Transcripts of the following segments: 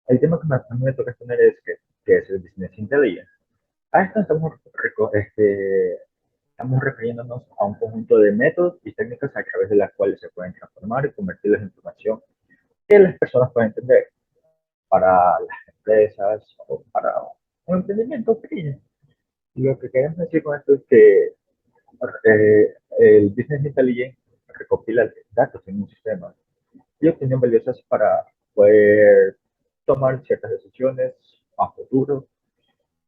El tema que a mí me toca exponer es que es el Business Intelligence. A esto estamos refiriéndonos a un conjunto de métodos y técnicas a través de las cuales se pueden transformar y convertirlos en información que las personas pueden entender para las empresas o para un emprendimiento pequeño. Lo que queremos decir con esto es que el Business Intelligence recopila datos en un sistema y opinión valiosas para poder tomar ciertas decisiones a futuro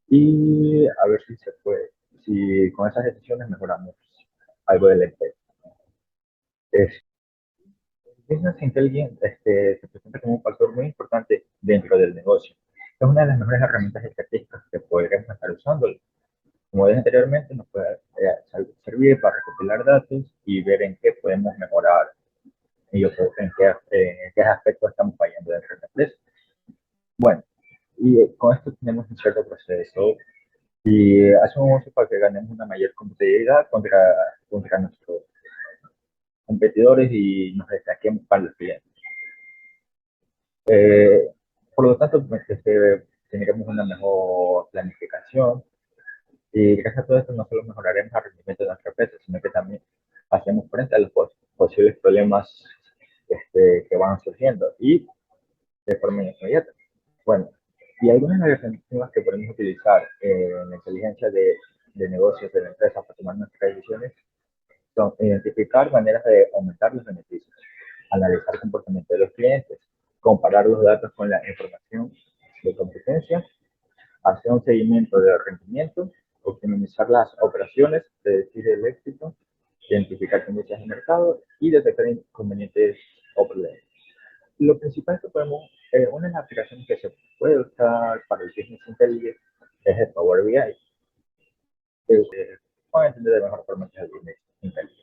y a ver si se puede, si con esas decisiones mejoramos algo de la empresa. Es, Business Intelligence se presenta como un factor muy importante dentro del negocio. Es una de las mejores herramientas estadísticas que podremos estar usando. Como dije anteriormente, nos puede servir para recopilar datos y ver en qué podemos mejorar y en qué aspectos estamos fallando dentro de la empresa. Bueno, y con esto tenemos un cierto proceso y hacemos un uso para que ganemos una mayor competitividad contra nuestros competidores y nos destaquemos para los clientes. Eh, por lo tanto, pues, tendremos una mejor planificación y gracias a todo esto no solo mejoraremos el rendimiento de nuestra empresa, sino que también hacemos frente a los posibles problemas que van surgiendo y de forma inmediata. Bueno, y algunas de las alternativas que podemos utilizar en la inteligencia de negocios de la empresa para tomar nuestras decisiones son identificar maneras de aumentar los beneficios, analizar el comportamiento de los clientes, comparar los datos con la información de competencia, hacer un seguimiento de rendimiento, optimizar las operaciones, predecir el éxito, identificar tendencias de mercado y detectar inconvenientes o problemas. Lo principal que una de las aplicaciones que se puede usar para el Business Intelligence es el Power BI, que pueden entender de mejor forma que es el Business Intelligence.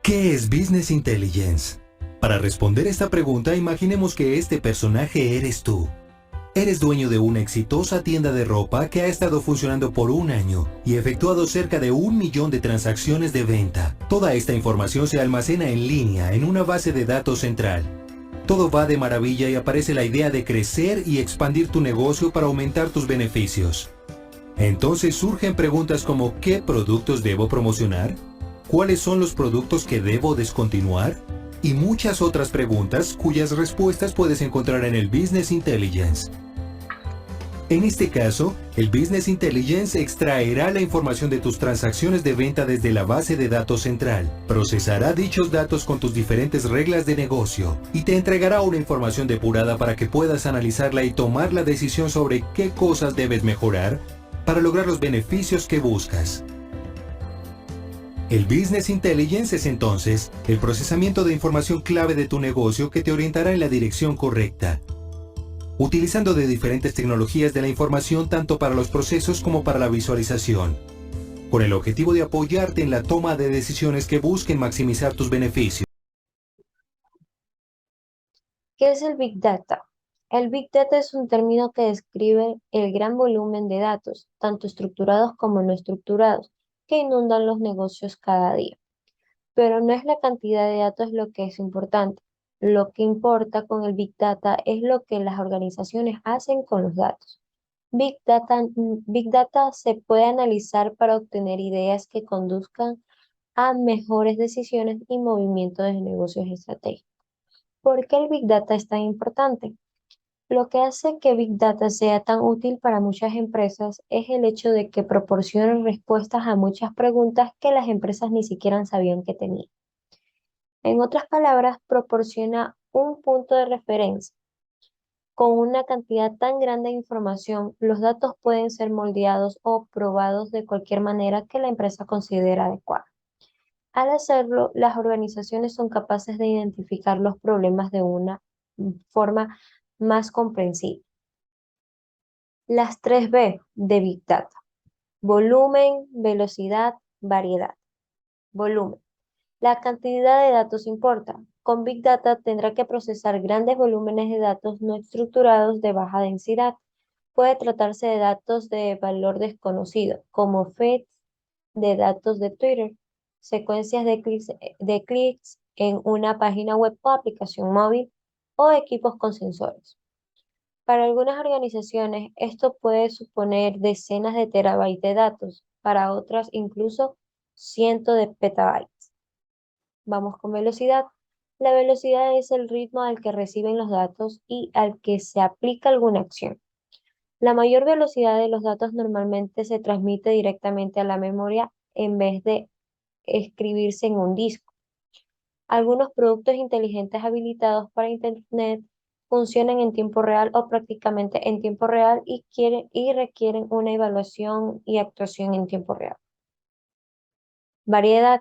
¿Qué es Business Intelligence? Para responder esta pregunta, imaginemos que este personaje eres tú. Eres dueño de una exitosa tienda de ropa que ha estado funcionando por un año y efectuado cerca de 1 millón de transacciones de venta. Toda esta información se almacena en línea en una base de datos central. Todo va de maravilla y aparece la idea de crecer y expandir tu negocio para aumentar tus beneficios. Entonces surgen preguntas como ¿qué productos debo promocionar? ¿Cuáles son los productos que debo descontinuar? Y muchas otras preguntas cuyas respuestas puedes encontrar en el Business Intelligence. En este caso, el Business Intelligence extraerá la información de tus transacciones de venta desde la base de datos central, procesará dichos datos con tus diferentes reglas de negocio y te entregará una información depurada para que puedas analizarla y tomar la decisión sobre qué cosas debes mejorar para lograr los beneficios que buscas. El Business Intelligence es entonces el procesamiento de información clave de tu negocio que te orientará en la dirección correcta, utilizando de diferentes tecnologías de la información tanto para los procesos como para la visualización, con el objetivo de apoyarte en la toma de decisiones que busquen maximizar tus beneficios. ¿Qué es el Big Data? El Big Data es un término que describe el gran volumen de datos, tanto estructurados como no estructurados, que inundan los negocios cada día. Pero no es la cantidad de datos lo que es importante. Lo que importa con el Big Data es lo que las organizaciones hacen con los datos. Big Data se puede analizar para obtener ideas que conduzcan a mejores decisiones y movimientos de negocios estratégicos. ¿Por qué el Big Data es tan importante? Lo que hace que Big Data sea tan útil para muchas empresas es el hecho de que proporciona respuestas a muchas preguntas que las empresas ni siquiera sabían que tenían. En otras palabras, proporciona un punto de referencia. Con una cantidad tan grande de información, los datos pueden ser moldeados o probados de cualquier manera que la empresa considere adecuada. Al hacerlo, las organizaciones son capaces de identificar los problemas de una forma más comprensible. Las 3 B de Big Data: volumen, velocidad, variedad. Volumen. La cantidad de datos importa. Con Big Data tendrá que procesar grandes volúmenes de datos no estructurados de baja densidad. Puede tratarse de datos de valor desconocido, como feeds de datos de Twitter, secuencias de clics en una página web o aplicación móvil, o equipos con sensores. Para algunas organizaciones, esto puede suponer decenas de terabytes de datos, para otras incluso cientos de petabytes. Vamos con velocidad. La velocidad es el ritmo al que reciben los datos y al que se aplica alguna acción. La mayor velocidad de los datos normalmente se transmite directamente a la memoria en vez de escribirse en un disco. Algunos productos inteligentes habilitados para Internet funcionan en tiempo real o prácticamente en tiempo real y requieren una evaluación y actuación en tiempo real. Variedad.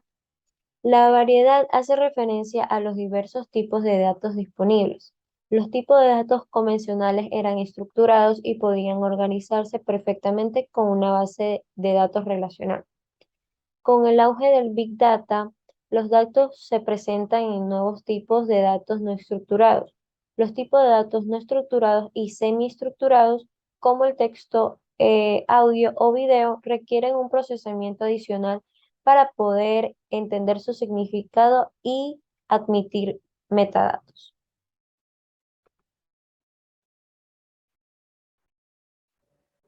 La variedad hace referencia a los diversos tipos de datos disponibles. Los tipos de datos convencionales eran estructurados y podían organizarse perfectamente con una base de datos relacional. Con el auge del Big Data, los datos se presentan en nuevos tipos de datos no estructurados. Los tipos de datos no estructurados y semiestructurados, como el texto, audio o video, requieren un procesamiento adicional para poder entender su significado y admitir metadatos.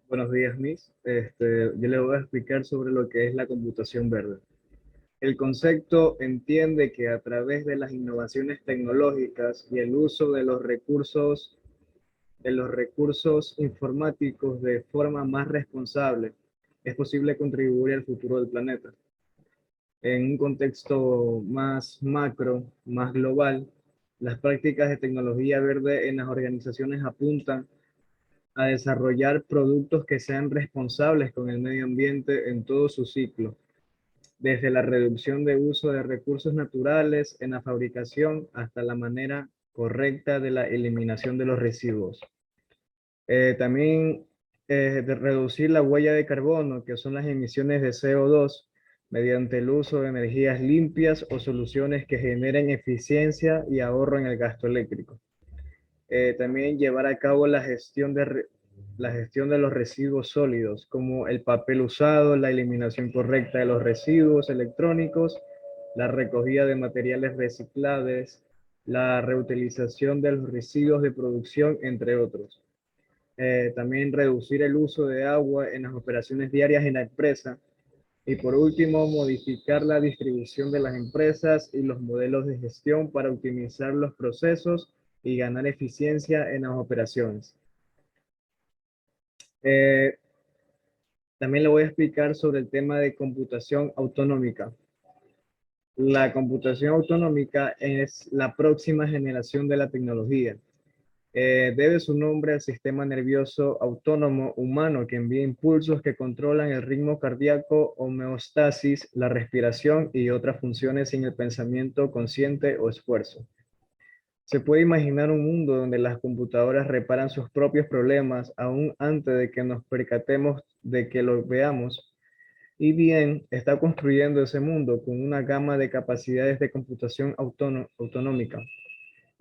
Buenos días, Miss. Yo les voy a explicar sobre lo que es la computación verde. El concepto entiende que a través de las innovaciones tecnológicas y el uso de los recursos informáticos de forma más responsable, es posible contribuir al futuro del planeta. En un contexto más macro, más global, las prácticas de tecnología verde en las organizaciones apuntan a desarrollar productos que sean responsables con el medio ambiente en todo su ciclo, desde la reducción de uso de recursos naturales en la fabricación hasta la manera correcta de la eliminación de los residuos. También de reducir la huella de carbono, que son las emisiones de CO2, mediante el uso de energías limpias o soluciones que generen eficiencia y ahorro en el gasto eléctrico. También llevar a cabo la gestión de los residuos sólidos, como el papel usado, la eliminación correcta de los residuos electrónicos, la recogida de materiales reciclables, la reutilización de los residuos de producción, entre otros. También reducir el uso de agua en las operaciones diarias en la empresa. Y por último, modificar la distribución de las empresas y los modelos de gestión para optimizar los procesos y ganar eficiencia en las operaciones. Eh, También le voy a explicar sobre el tema de computación autonómica. La computación autonómica es la próxima generación de la tecnología. Debe su nombre al sistema nervioso autónomo humano que envía impulsos que controlan el ritmo cardíaco, homeostasis, la respiración y otras funciones sin el pensamiento consciente o esfuerzo. Se puede imaginar un mundo donde las computadoras reparan sus propios problemas aún antes de que nos percatemos de que los veamos. IBM está construyendo ese mundo con una gama de capacidades de computación autonómica.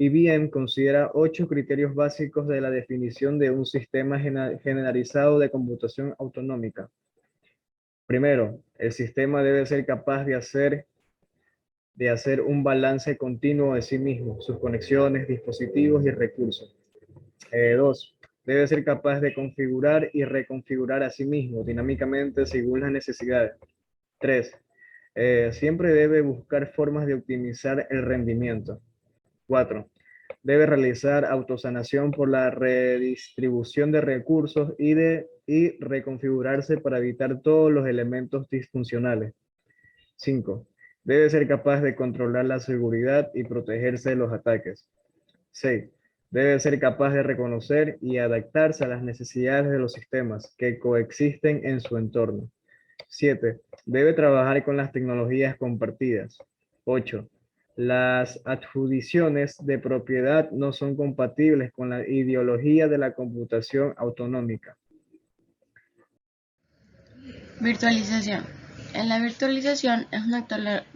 IBM considera 8 criterios básicos de la definición de un sistema generalizado de computación autonómica. Primero, el sistema debe ser capaz de hacer un balance continuo de sí mismo, sus conexiones, dispositivos y recursos. 2. Debe ser capaz de configurar y reconfigurar a sí mismo dinámicamente según las necesidades. 3. Siempre debe buscar formas de optimizar el rendimiento. 4. Debe realizar autosanación por la redistribución de recursos y reconfigurarse para evitar todos los elementos disfuncionales. 5. Debe ser capaz de controlar la seguridad y protegerse de los ataques. 6. Debe ser capaz de reconocer y adaptarse a las necesidades de los sistemas que coexisten en su entorno. 7. Debe trabajar con las tecnologías compartidas. 8. Las adjudiciones de propiedad no son compatibles con la ideología de la computación autonómica. Virtualización. En la virtualización es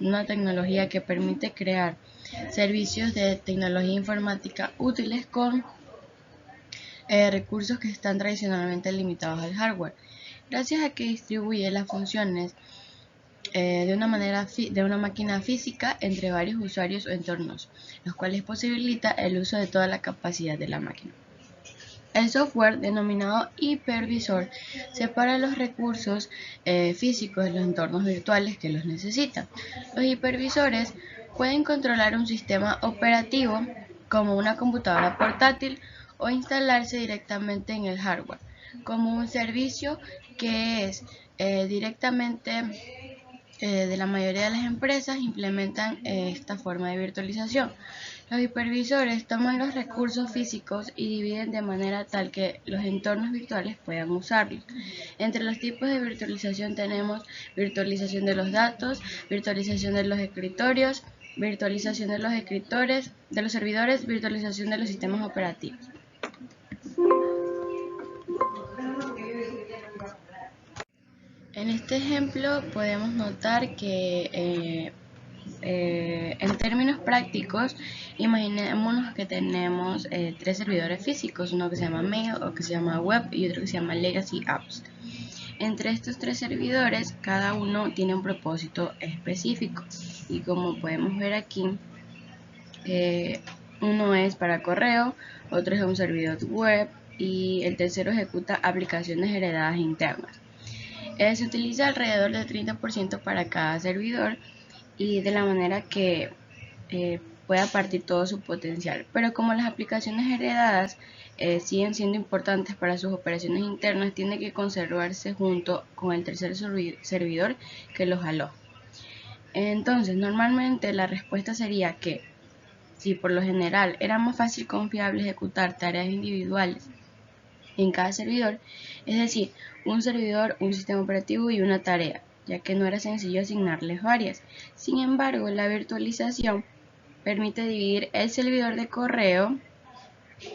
una tecnología que permite crear servicios de tecnología informática útiles con recursos que están tradicionalmente limitados al hardware, gracias a que distribuye las funciones de una máquina física entre varios usuarios o entornos, los cuales posibilita el uso de toda la capacidad de la máquina. El software, denominado hipervisor, separa los recursos físicos de los entornos virtuales que los necesitan. Los hipervisores pueden controlar un sistema operativo como una computadora portátil o instalarse directamente en el hardware, como un servicio que es directamente de la mayoría de las empresas implementan esta forma de virtualización. Los hipervisores toman los recursos físicos y dividen de manera tal que los entornos virtuales puedan usarlos. Entre los tipos de virtualización tenemos virtualización de los datos, virtualización de los escritorios, virtualización de los escritores, de los servidores, virtualización de los sistemas operativos. En este ejemplo podemos notar que en términos prácticos, imaginémonos que tenemos tres servidores físicos, uno que se llama Mail, otro que se llama Web y otro que se llama Legacy Apps. Entre estos tres servidores, cada uno tiene un propósito específico y como podemos ver aquí, uno es para correo, otro es un servidor web y el tercero ejecuta aplicaciones heredadas internas. Se utiliza alrededor del 30% para cada servidor y de la manera que pueda partir todo su potencial. Pero como las aplicaciones heredadas siguen siendo importantes para sus operaciones internas, tiene que conservarse junto con el tercer servidor que los aloja. Entonces, normalmente la respuesta sería que si por lo general era más fácil y confiable ejecutar tareas individuales en cada servidor, es decir, un servidor, un sistema operativo y una tarea, ya que no era sencillo asignarles varias. Sin embargo, la virtualización permite dividir el servidor de correo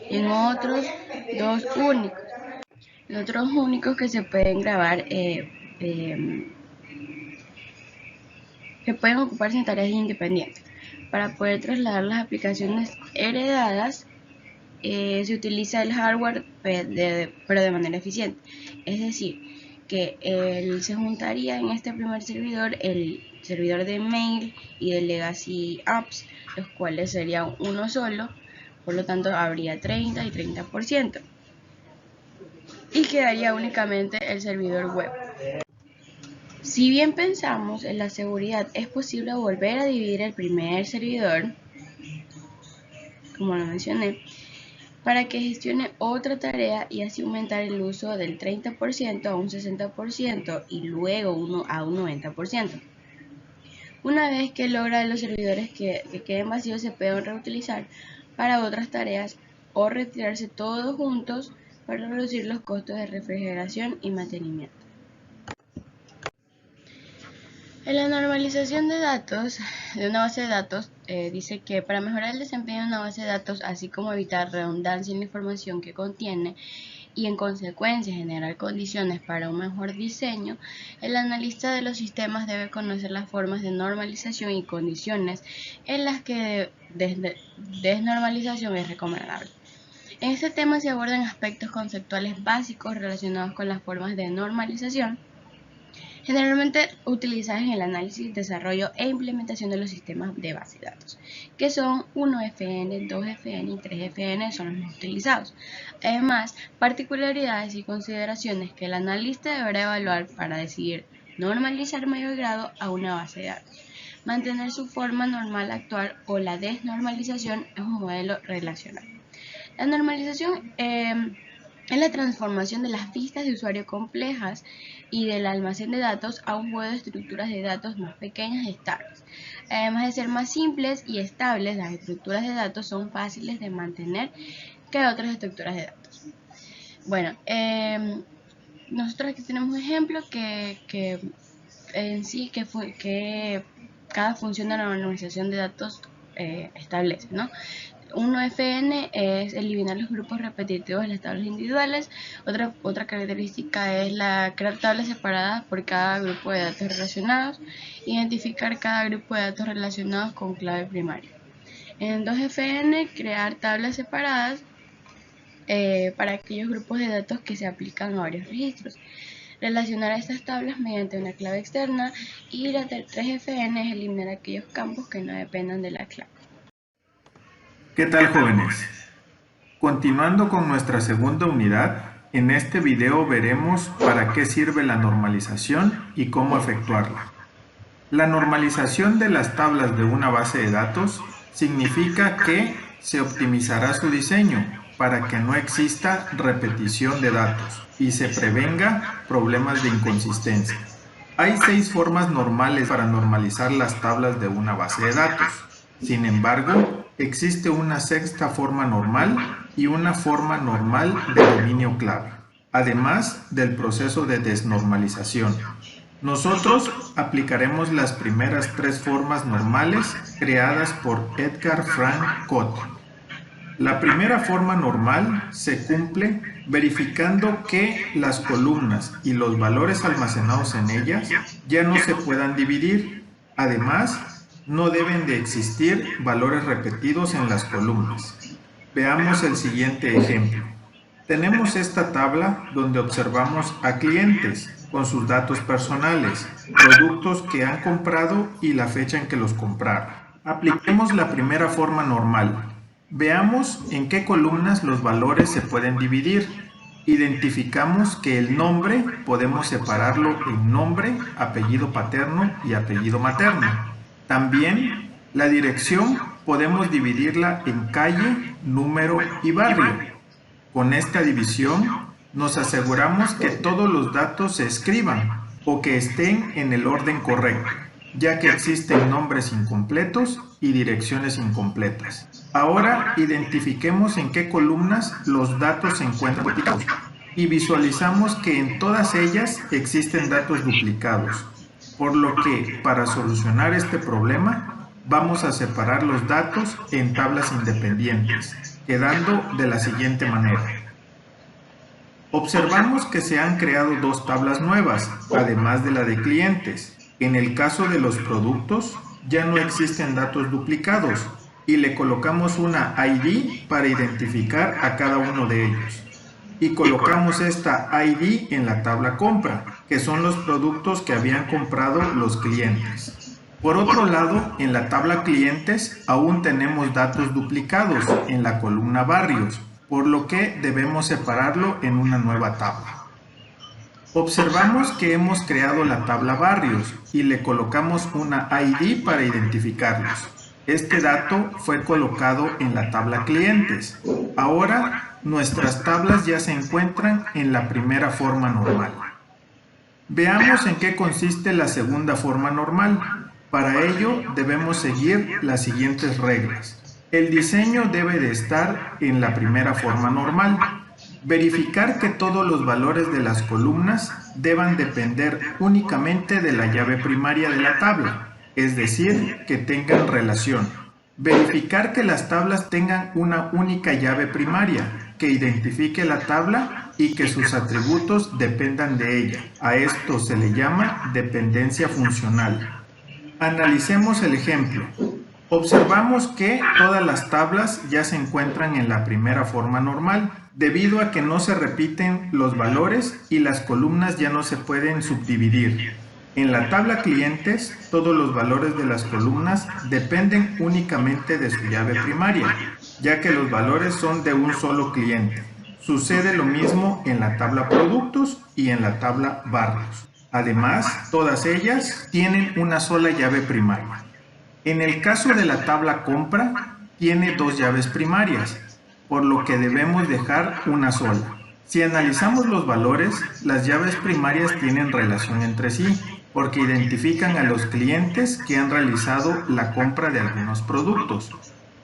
en otros dos únicos. Los otros únicos que se pueden grabar, que pueden ocuparse en tareas independientes. Para poder trasladar las aplicaciones heredadas, se utiliza el hardware pero de manera eficiente. Es decir, que se juntaría en este primer servidor el servidor de mail y de legacy apps, los cuales serían uno solo, por lo tanto habría 30 y 30%. Y quedaría únicamente el servidor web. Si bien pensamos en la seguridad, es posible volver a dividir el primer servidor, como lo mencioné, para que gestione otra tarea y así aumentar el uso del 30% a un 60% y luego a un 90%. Una vez que logra los servidores que queden vacíos, se pueden reutilizar para otras tareas o retirarse todos juntos para reducir los costos de refrigeración y mantenimiento. En la normalización de datos, de una base de datos, dice que para mejorar el desempeño de una base de datos, así como evitar redundancia en la información que contiene y en consecuencia generar condiciones para un mejor diseño, el analista de los sistemas debe conocer las formas de normalización y condiciones en las que desnormalización es recomendable. En este tema se abordan aspectos conceptuales básicos relacionados con las formas de normalización, generalmente utilizadas en el análisis, desarrollo e implementación de los sistemas de base de datos, que son 1FN, 2FN y 3FN son los más utilizados. Además, particularidades y consideraciones que el analista deberá evaluar para decidir normalizar mayor grado a una base de datos. Mantener su forma normal actual o la desnormalización es un modelo relacional. La normalización es la transformación de las vistas de usuario complejas y del almacén de datos a un juego de estructuras de datos más pequeñas y estables. Además de ser más simples y estables, las estructuras de datos son fáciles de mantener que otras estructuras de datos. Bueno, nosotros aquí tenemos un ejemplo que en sí que cada función de la normalización de datos establece, ¿no? 1FN es eliminar los grupos repetitivos de las tablas individuales. Otra característica es crear tablas separadas por cada grupo de datos relacionados. Identificar cada grupo de datos relacionados con clave primaria. En 2FN, crear tablas separadas para aquellos grupos de datos que se aplican a varios registros. Relacionar a estas tablas mediante una clave externa. Y la 3FN es eliminar aquellos campos que no dependan de la clave. ¿Qué tal, jóvenes? Continuando con nuestra segunda unidad, en este video veremos para qué sirve la normalización y cómo efectuarla. La normalización de las tablas de una base de datos significa que se optimizará su diseño para que no exista repetición de datos y se prevenga problemas de inconsistencia. Hay 6 formas normales para normalizar las tablas de una base de datos. Sin embargo, existe una sexta forma normal y una forma normal de dominio clave, además del proceso de desnormalización. Nosotros aplicaremos las primeras 3 formas normales creadas por Edgar Frank Cote. La primera forma normal se cumple verificando que las columnas y los valores almacenados en ellas ya no se puedan dividir. Además, no deben de existir valores repetidos en las columnas. Veamos el siguiente ejemplo. Tenemos esta tabla donde observamos a clientes con sus datos personales, productos que han comprado y la fecha en que los compraron. Apliquemos la primera forma normal. Veamos en qué columnas los valores se pueden dividir. Identificamos que el nombre podemos separarlo en nombre, apellido paterno y apellido materno. También la dirección podemos dividirla en calle, número y barrio. Con esta división nos aseguramos que todos los datos se escriban o que estén en el orden correcto, ya que existen nombres incompletos y direcciones incompletas. Ahora identifiquemos en qué columnas los datos se encuentran duplicados y visualizamos que en todas ellas existen datos duplicados, por lo que para solucionar este problema vamos a separar los datos en tablas independientes, quedando de la siguiente manera. Observamos que se han creado 2 tablas nuevas, además de la de clientes. En el caso de los productos, ya no existen datos duplicados y le colocamos una ID para identificar a cada uno de ellos. Y colocamos esta ID en la tabla compra, que son los productos que habían comprado los clientes. Por otro lado, en la tabla clientes aún tenemos datos duplicados en la columna barrios, por lo que debemos separarlo en una nueva tabla. Observamos que hemos creado la tabla barrios y le colocamos una ID para identificarlos. Este dato fue colocado en la tabla clientes. Ahora nuestras tablas ya se encuentran en la primera forma normal. Veamos en qué consiste la segunda forma normal. Para ello debemos seguir las siguientes reglas. El diseño debe de estar en la primera forma normal. Verificar que todos los valores de las columnas deban depender únicamente de la llave primaria de la tabla, es decir, que tengan relación. Verificar que las tablas tengan una única llave primaria, que identifique la tabla y que sus atributos dependan de ella. A esto se le llama dependencia funcional. Analicemos el ejemplo. Observamos que todas las tablas ya se encuentran en la primera forma normal, debido a que no se repiten los valores y las columnas ya no se pueden subdividir. En la tabla clientes, todos los valores de las columnas dependen únicamente de su llave primaria, ya que los valores son de un solo cliente. Sucede lo mismo en la tabla productos y en la tabla barrios. Además, todas ellas tienen una sola llave primaria. En el caso de la tabla compra, tiene 2 llaves primarias, por lo que debemos dejar una sola. Si analizamos los valores, las llaves primarias tienen relación entre sí, porque identifican a los clientes que han realizado la compra de algunos productos.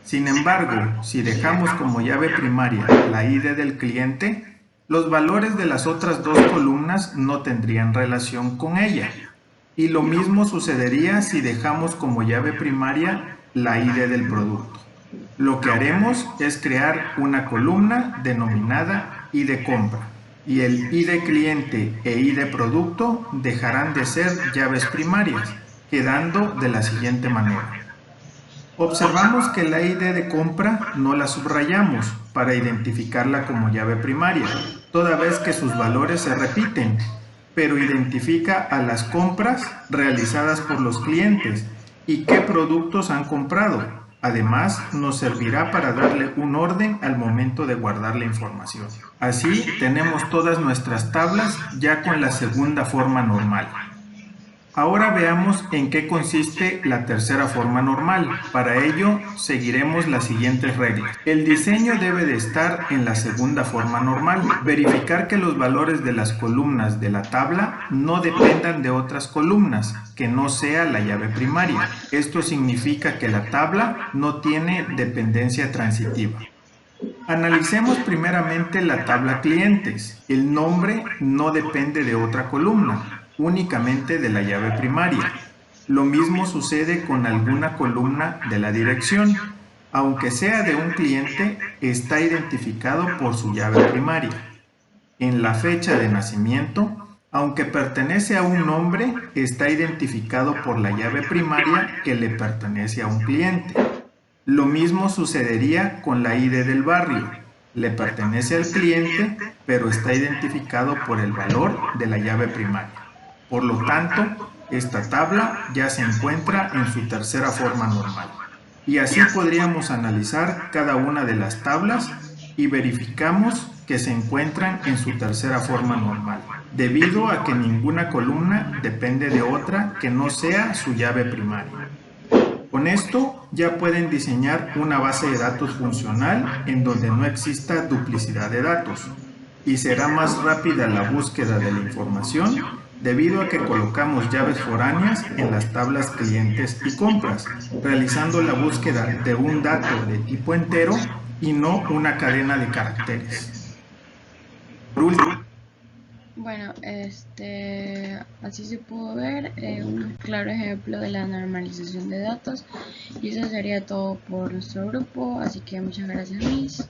Sin embargo, si dejamos como llave primaria la ID del cliente, los valores de las otras 2 columnas no tendrían relación con ella. Y lo mismo sucedería si dejamos como llave primaria la ID del producto. Lo que haremos es crear una columna denominada ID compra, y el ID cliente e ID producto dejarán de ser llaves primarias, quedando de la siguiente manera. Observamos que la ID de compra no la subrayamos para identificarla como llave primaria, toda vez que sus valores se repiten, pero identifica a las compras realizadas por los clientes y qué productos han comprado, Además, nos servirá para darle un orden al momento de guardar la información. Así, tenemos todas nuestras tablas ya con la segunda forma normal. Ahora veamos en qué consiste la tercera forma normal. Para ello, seguiremos las siguientes reglas. El diseño debe de estar en la segunda forma normal. Verificar que los valores de las columnas de la tabla no dependan de otras columnas, que no sea la llave primaria. Esto significa que la tabla no tiene dependencia transitiva. Analicemos primeramente la tabla clientes. El nombre no depende de otra columna, únicamente de la llave primaria. Lo mismo sucede con alguna columna de la dirección. Aunque sea de un cliente, está identificado por su llave primaria. En la fecha de nacimiento, aunque pertenece a un nombre, está identificado por la llave primaria que le pertenece a un cliente. Lo mismo sucedería con la ID del barrio. Le pertenece al cliente, pero está identificado por el valor de la llave primaria. Por lo tanto, esta tabla ya se encuentra en su tercera forma normal. Y así podríamos analizar cada una de las tablas y verificamos que se encuentran en su tercera forma normal, debido a que ninguna columna depende de otra que no sea su llave primaria. Con esto ya pueden diseñar una base de datos funcional en donde no exista duplicidad de datos y será más rápida la búsqueda de la información debido a que colocamos llaves foráneas en las tablas clientes y compras, realizando la búsqueda de un dato de tipo entero y no una cadena de caracteres. Por último, Bueno, así se pudo ver un claro ejemplo de la normalización de datos, y eso sería todo por nuestro grupo, así que muchas gracias, Miss.